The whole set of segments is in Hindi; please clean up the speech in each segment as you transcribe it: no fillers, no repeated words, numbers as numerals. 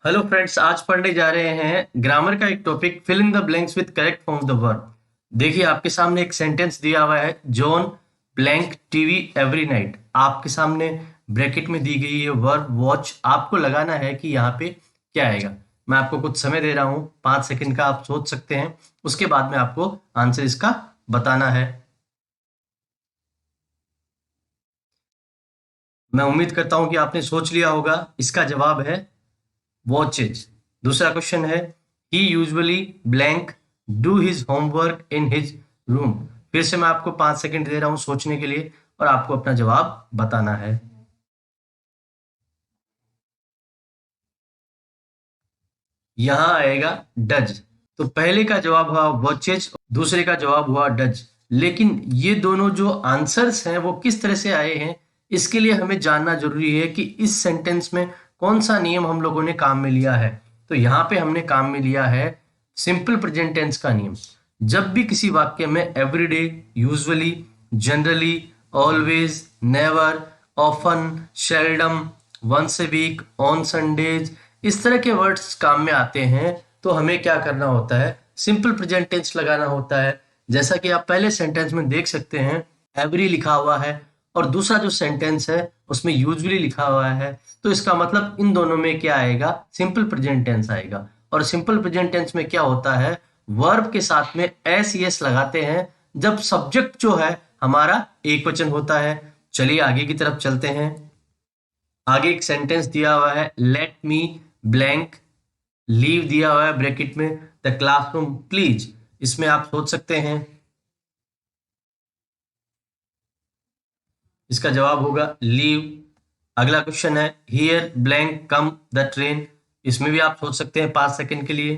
हेलो फ्रेंड्स, आज पढ़ने जा रहे हैं ग्रामर का एक topic, fill in the blanks with correct form of the verb. देखिए, आपके सामने एक सेंटेंस दिया हुआ है, John blank TV every night. आपके सामने ब्रैकेट में दी गई है वर्ब वॉच। आपको लगाना है कि यहाँ पे क्या आएगा। मैं आपको कुछ समय दे रहा हूँ, 5 सेकंड का, आप सोच सकते हैं। उसके बाद में आपको आंसर इसका बताना है। मैं उम्मीद करता हूँ कि आपने सोच लिया होगा। इसका जवाब है वॉचेज। दूसरा क्वेश्चन है, he usually blank do his homework in his room. फिर से मैं आपको 5 सेकंड दे रहा हूं सोचने के लिए और आपको अपना जवाब बताना है। यहां आएगा डज। तो पहले का जवाब हुआ वॉचेज, दूसरे का जवाब हुआ डज। लेकिन ये दोनों जो आंसर्स हैं वो किस तरह से आए हैं, इसके लिए हमें जानना जरूरी है कि इस सेंटेंस में कौन सा नियम हम लोगों ने काम में लिया है। तो यहाँ पे हमने काम में लिया है सिंपल प्रेजेंट टेंस का नियम। जब भी किसी वाक्य में everyday, usually, generally, always, never, often, seldom, once a week, on Sundays, इस तरह के वर्ड्स काम में आते हैं तो हमें क्या करना होता है, सिंपल प्रेजेंट टेंस लगाना होता है। जैसा कि आप पहले सेंटेंस में देख सकते हैं, एवरी लिखा हुआ है और दूसरा जो सेंटेंस है उसमें यूजुअली लिखा हुआ है। तो इसका मतलब इन दोनों में क्या आएगा, सिंपल प्रेजेंट टेंस आएगा। और सिंपल प्रेजेंट टेंस में क्या होता है, वर्ब के साथ में एस यस लगाते हैं जब सब्जेक्ट जो है हमारा एक वचन होता है। चलिए आगे की तरफ चलते हैं। आगे एक सेंटेंस दिया हुआ है, लेट मी ब्लैंक लीव दिया हुआ है ब्रैकेट में द क्लासरूम प्लीज। इसमें आप सोच सकते हैं, इसका जवाब होगा लीव। अगला क्वेश्चन है, here blank come the train. इसमें भी आप सोच सकते हैं 5 सेकंड के लिए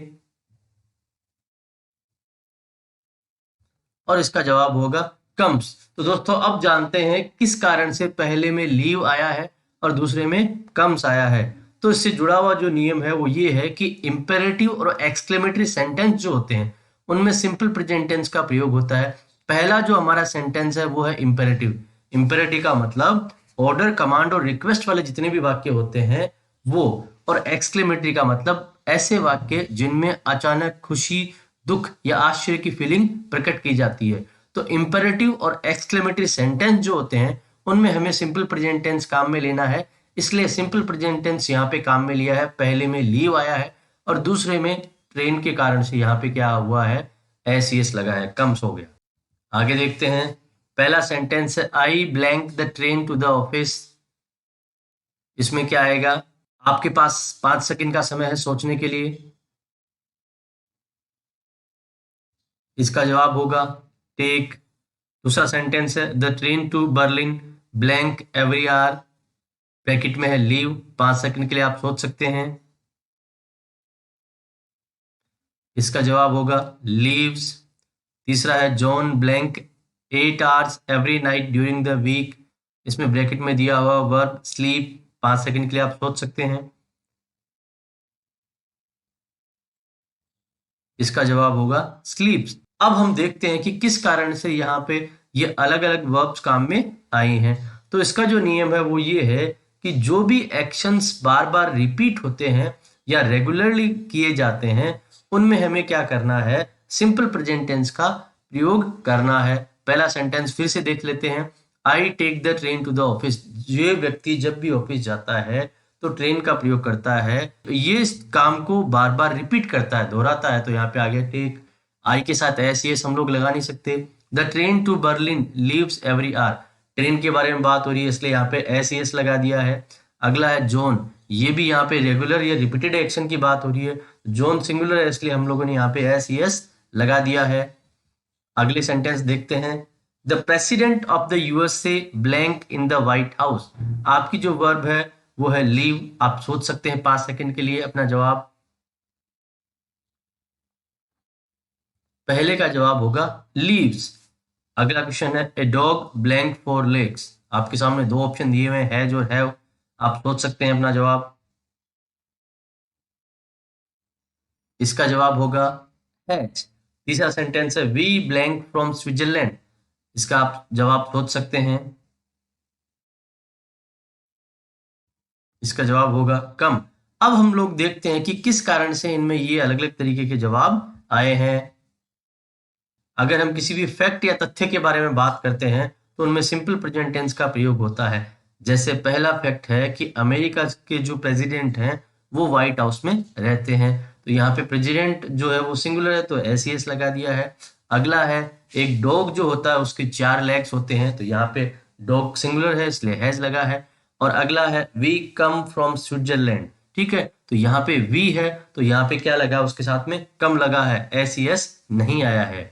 और इसका जवाब होगा कम्स। तो दोस्तों, अब जानते हैं किस कारण से पहले में लीव आया है और दूसरे में कम्स आया है। तो इससे जुड़ा हुआ जो नियम है वो ये है कि इंपेरेटिव और एक्सक्लेमेटरी सेंटेंस जो होते हैं उनमें सिंपल प्रेजेंट टेंस का प्रयोग होता है। पहला जो हमारा सेंटेंस है वो है इंपेरेटिव। इंपेरेटिव का मतलब ऑर्डर, कमांड और रिक्वेस्ट वाले जितने भी वाक्य होते हैं वो। और एक्सक्लेमेटरी का मतलब ऐसे वाक्य जिनमें अचानक खुशी, दुख या आश्चर्य की फीलिंग प्रकट की जाती है। तो इंपेरेटिव और एक्सक्लेमेटरी सेंटेंस जो होते हैं उनमें हमें सिंपल प्रेजेंट टेंस काम में लेना है। इसलिए सिंपल प्रेजेंट टेंस यहाँ पे काम में लिया है। पहले में लीव आया है और दूसरे में ट्रेन के कारण से यहाँ पे क्या हुआ है, एस यस लगा है, कम्स हो गया। आगे देखते हैं। पहला सेंटेंस है, I blank the train to the office. इसमें क्या आएगा, आपके पास 5 सेकंड का समय है सोचने के लिए। इसका जवाब होगा टेक। दूसरा सेंटेंस है, the train to Berlin blank every hour. Bracket में है लीव। 5 सेकंड के लिए आप सोच सकते हैं। इसका जवाब होगा लीव्स। तीसरा है, John blank 8 hours every night during the week. इसमें ब्रैकेट में दिया हुआ वर्ब स्लीप। 5 सेकंड के लिए आप सोच सकते हैं। इसका जवाब होगा स्लीप्स। अब हम देखते हैं कि किस कारण से यहाँ पे ये अलग अलग वर्ब्स काम में आए हैं। तो इसका जो नियम है वो ये है कि जो भी एक्शंस बार बार रिपीट होते हैं या रेगुलरली किए जाते हैं उनमें हमें क्या करना है, सिंपल प्रेजेंट टेंस का प्रयोग करना है। पहला सेंटेंस फिर से देख लेते हैं, I take the train to the office. ये व्यक्ति जब भी ऑफिस जाता है तो ट्रेन का प्रयोग करता है। ये इस काम को बार बार रिपीट करता है, दोहराता है। तो यहाँ पे आ गया टेक। आई के साथ एस यस हम लोग लगा नहीं सकते। The train to Berlin leaves every hour. Train के बारे में बात हो रही है इसलिए यहाँ पे एस यस लगा दिया है। अगला है जॉन। ये भी यहाँ पे रेगुलर या रिपीटेड एक्शन की बात हो रही है। जॉन सिंगुलर है इसलिए हम लोगों ने यहाँ पे एस यस लगा दिया है। अगले सेंटेंस देखते हैं, the president of the USA blank in the white house. आपकी जो वर्ब है वो है लीव। आप सोच सकते हैं 5 सेकंड के लिए अपना जवाब। पहले का जवाब होगा लीव्स। अगला क्वेश्चन है, ए डॉग ब्लैंक 4 legs। आपके सामने दो ऑप्शन दिए हुए हैं, जो है आप सोच सकते हैं अपना जवाब। इसका जवाब होगा हैच। तीसरा सेंटेंस है, वी ब्लैंक फ्रॉम स्विट्जरलैंड। इसका आप जवाब सोच सकते हैं। इसका जवाब होगा कम। अब हम लोग देखते हैं कि किस कारण से इनमें ये अलग अलग तरीके के जवाब आए हैं। अगर हम किसी भी फैक्ट या तथ्य के बारे में बात करते हैं तो उनमें सिंपल प्रेजेंट टेंस का प्रयोग होता है। जैसे पहला फैक्ट है कि अमेरिका के जो प्रेसिडेंट हैं वो व्हाइट हाउस में रहते हैं, तो यहाँ पे प्रेसिडेंट जो है वो सिंगुलर है तो एस लगा दिया है। अगला है एक डॉग जो होता है उसके 4 लेग्स होते हैं, तो यहाँ पे डॉग सिंगुलर है इसलिए हैज लगा है। और अगला है वी कम फ्रॉम स्विट्जरलैंड, ठीक है, तो यहाँ पे वी है तो यहाँ पे क्या लगा, उसके साथ में कम लगा है, एस नहीं आया है।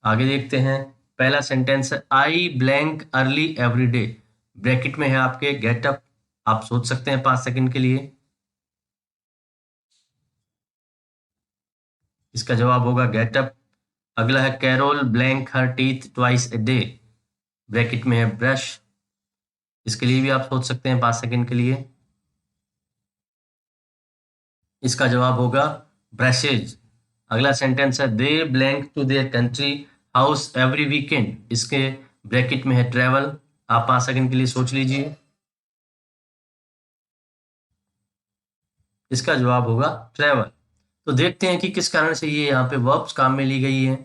आगे देखते हैं, पहला सेंटेंस है I blank early every day, bracket में है आपके गेट अप, आप सोच सकते हैं 5 सेकंड के लिए। इसका जवाब होगा गेट अप। अगला है Carol blank her teeth twice a day, bracket में है ब्रश, इसके लिए भी आप सोच सकते हैं 5 सेकंड के लिए। इसका जवाब होगा ब्रशेज। अगला सेंटेंस है they blank to their country house every weekend, इसके ब्रैकेट में है ट्रेवल, आप 5 सेकंड के लिए सोच लीजिए। इसका जवाब होगा ट्रेवल। तो देखते हैं कि किस कारण से ये यहाँ पे वर्ब्स काम में ली गई है।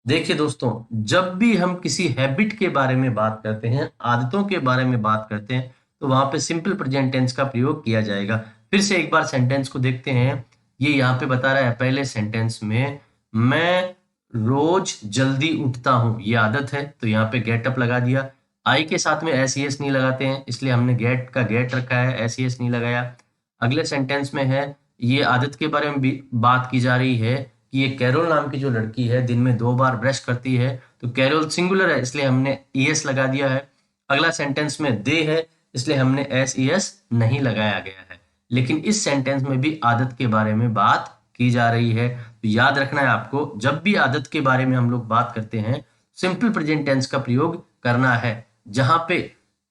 देखिए दोस्तों, जब भी हम किसी हैबिट के बारे में बात करते हैं, आदतों के बारे में बात करते हैं, तो वहां पे सिंपल प्रेजेंट टेंस का प्रयोग किया जाएगा। फिर से एक बार सेंटेंस को देखते हैं। ये यहाँ पे बता रहा है पहले सेंटेंस में, मैं रोज जल्दी उठता हूँ, ये आदत है, तो यहाँ पे गेट अप लगा दिया। आई के साथ में एस नहीं लगाते हैं इसलिए हमने गेट का गेट रखा है, एस नहीं लगाया। अगले सेंटेंस में है ये आदत के बारे में भी बात की जा रही है कि ये कैरोल नाम की जो लड़की है दिन में 2 बार ब्रश करती है, तो कैरोल सिंगुलर है इसलिए हमने ईएस लगा दिया है। अगला सेंटेंस में दे है इसलिए हमने एस नहीं लगाया गया है। लेकिन इस सेंटेंस में भी आदत के बारे में बात की जा रही है, तो याद रखना है आपको, जब भी आदत के बारे में हम लोग बात करते हैं सिंपल प्रेजेंट टेंस का प्रयोग करना है, जहां पे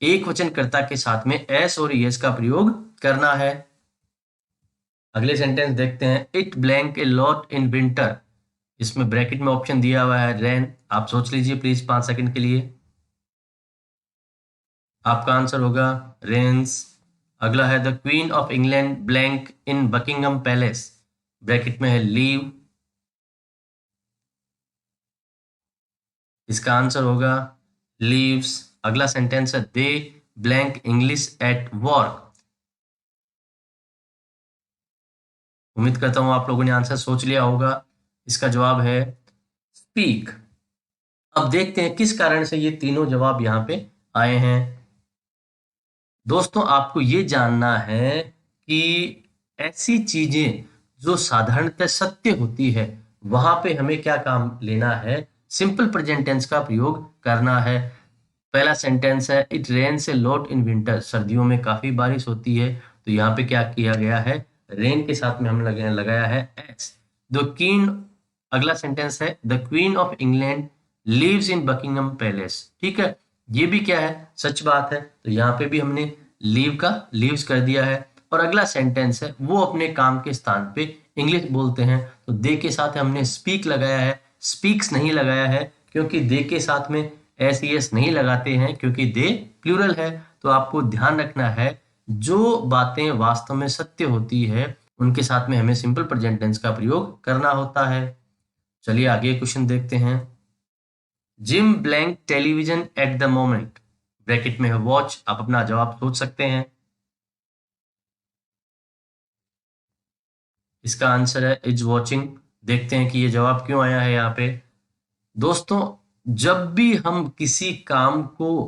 एक वचनकर्ता के साथ में एस और ईएस का प्रयोग करना है। अगले सेंटेंस देखते हैं, it blank A lot in winter, इसमें ब्रैकेट में ऑप्शन दिया हुआ है रेन, आप सोच लीजिए प्लीज 5 सेकंड के लिए। आपका आंसर होगा रेन्स। अगला है the queen of England blank in Buckingham palace, bracket में है लीव, इसका आंसर होगा लीव्स। अगला सेंटेंस है they blank English at work, उम्मीद करता हूं आप लोगों ने आंसर सोच लिया होगा, इसका जवाब है स्पीक। अब देखते हैं किस कारण से ये तीनों जवाब यहाँ पे आए हैं। दोस्तों, आपको ये जानना है कि ऐसी चीजें जो साधारणतः सत्य होती है वहां पे हमें क्या काम लेना है, सिंपल प्रेजेंट टेंस का प्रयोग करना है। पहला सेंटेंस है it rains a lot in winter, सर्दियों में काफी बारिश होती है, तो यहाँ पे क्या किया गया है, रेन के साथ में हम लगाया है एस। द क्वीन, अगला सेंटेंस है the queen of England lives in Buckingham Palace, ठीक है, ये भी क्या है, सच बात है, तो यहाँ पे भी हमने लीव का लीव्स कर दिया है। और अगला सेंटेंस है वो अपने काम के स्थान पे इंग्लिश बोलते हैं, तो दे के साथ हमने स्पीक लगाया है, स्पीक्स नहीं लगाया है, क्योंकि दे के साथ में एस नहीं लगाते हैं क्योंकि दे प्लूरल है। तो आपको ध्यान रखना है, जो बातें वास्तव में सत्य होती है उनके साथ में हमें सिंपल प्रेजेंट टेंस का प्रयोग करना होता है। चलिए आगे क्वेश्चन देखते हैं। Gym blank television at the moment, bracket में है वॉच, आप अपना जवाब सोच सकते हैं। इसका आंसर है इज वॉचिंग। देखते हैं कि ये जवाब क्यों आया है यहाँ पे। दोस्तों, जब भी हम किसी काम को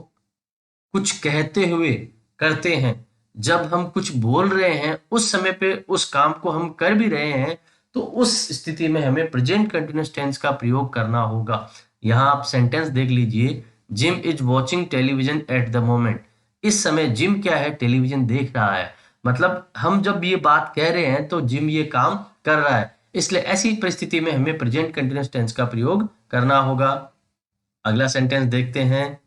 कुछ कहते हुए करते हैं, जब हम कुछ बोल रहे हैं उस समय पे उस काम को हम कर भी रहे हैं, तो उस स्थिति में हमें प्रेजेंट कंटिन्यूअस टेंस का प्रयोग करना होगा। यहाँ आप सेंटेंस देख लीजिए, gym is watching television at the moment, इस समय जिम क्या है, टेलीविजन देख रहा है, मतलब हम जब ये बात कह रहे हैं तो जिम ये काम कर रहा है, इसलिए ऐसी परिस्थिति में हमें प्रेजेंट कंटिन्यूअस टेंस का प्रयोग करना होगा। अगला सेंटेंस देखते हैं,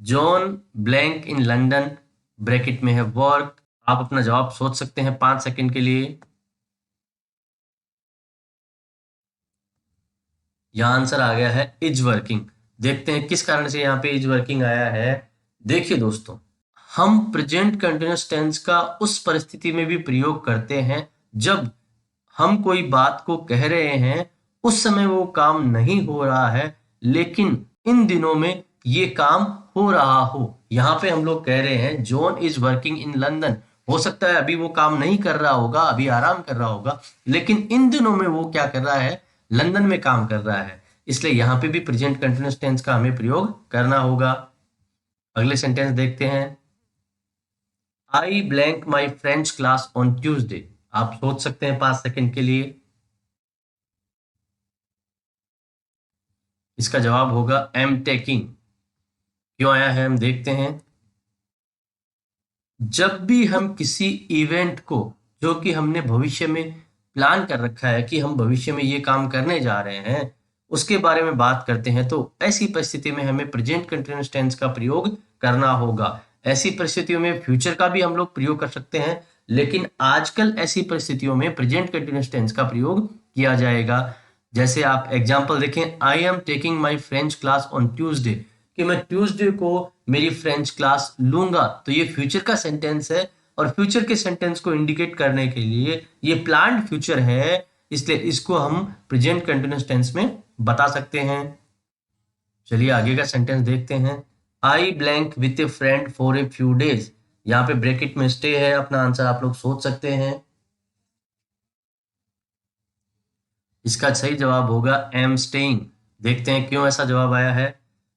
John blank in London, bracket में है वर्क, आप अपना जवाब सोच सकते हैं 5 सेकंड के लिए। यहाँ आंसर आ गया है इज वर्किंग। देखते हैं किस कारण से यहाँ पे इज वर्किंग आया है। देखिए दोस्तों, हम प्रेजेंट कंटिन्यूअस टेंस का उस परिस्थिति में भी प्रयोग करते हैं जब हम कोई बात को कह रहे हैं, उस समय वो काम नहीं हो रहा है, लेकिन इन दिनों में ये काम हो रहा हो। यहाँ पे हम लोग कह रहे हैं John is working in London. हो सकता है अभी वो काम नहीं कर रहा होगा, अभी आराम कर रहा होगा, लेकिन इन दिनों में वो क्या कर रहा है, लंदन में काम कर रहा है। इसलिए यहाँ पे भी प्रेजेंट कंटिन्यूअस टेंस का हमें प्रयोग करना होगा। अगले सेंटेंस देखते हैं, आई blank my French class on Tuesday. आप सोच सकते हैं 5 सेकंड के लिए। इसका जवाब होगा एम टेकिंग। क्यों आया है हम देखते हैं। जब भी हम किसी इवेंट को, जो कि हमने भविष्य में प्लान कर रखा है कि हम भविष्य में ये काम करने जा रहे हैं, उसके बारे में बात करते हैं, तो ऐसी परिस्थिति में हमें प्रेजेंट कंटिन्यूअस टेंस का प्रयोग करना होगा। ऐसी परिस्थितियों में फ्यूचर का भी हम लोग प्रयोग कर सकते हैं, लेकिन आजकल ऐसी परिस्थितियों में प्रेजेंट कंटिन्यूअस टेंस का प्रयोग किया जाएगा। जैसे आप एग्जाम्पल देखें, I am taking my French class on Tuesday, कि मैं ट्यूसडे को मेरी फ्रेंच क्लास लूंगा, तो ये फ्यूचर का सेंटेंस है, और फ्यूचर के सेंटेंस को इंडिकेट करने के लिए ये प्लान्ड फ्यूचर है, इसलिए इसको हम प्रेजेंट कंटिन्यूअस टेंस में बता सकते हैं। चलिए आगे का सेंटेंस देखते हैं, आई blank with A friend for a few days. यहाँ पे ब्रैकेट में स्टे है, अपना आंसर आप लोग सोच सकते हैं। इसका सही जवाब होगा एम स्टेइंग। देखते हैं क्यों ऐसा जवाब आया है।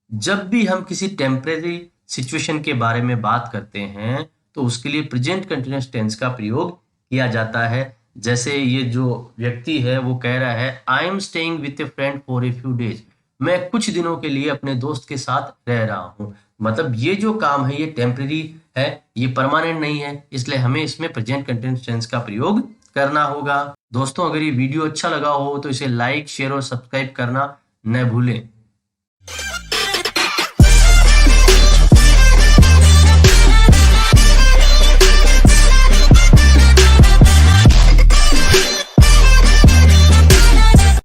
जब भी हम किसी टेम्परेरी सिचुएशन के बारे में बात करते हैं, तो उसके लिए प्रेजेंट कंटिन्यूअस टेंस का प्रयोग किया जाता है। जैसे ये जो व्यक्ति है वो कह रहा है, I am staying with A friend for a few days, मैं कुछ दिनों के लिए अपने दोस्त के साथ रह रहा हूँ। मतलब ये जो काम है ये टेम्परेरी है, ये परमानेंट नहीं है, इसलिए हमें इसमें प्रेजेंट कंटिन्यूअस टेंस का प्रयोग करना होगा। दोस्तों, अगर ये वीडियो अच्छा लगा हो तो इसे लाइक, शेयर और सब्सक्राइब करना न भूलें।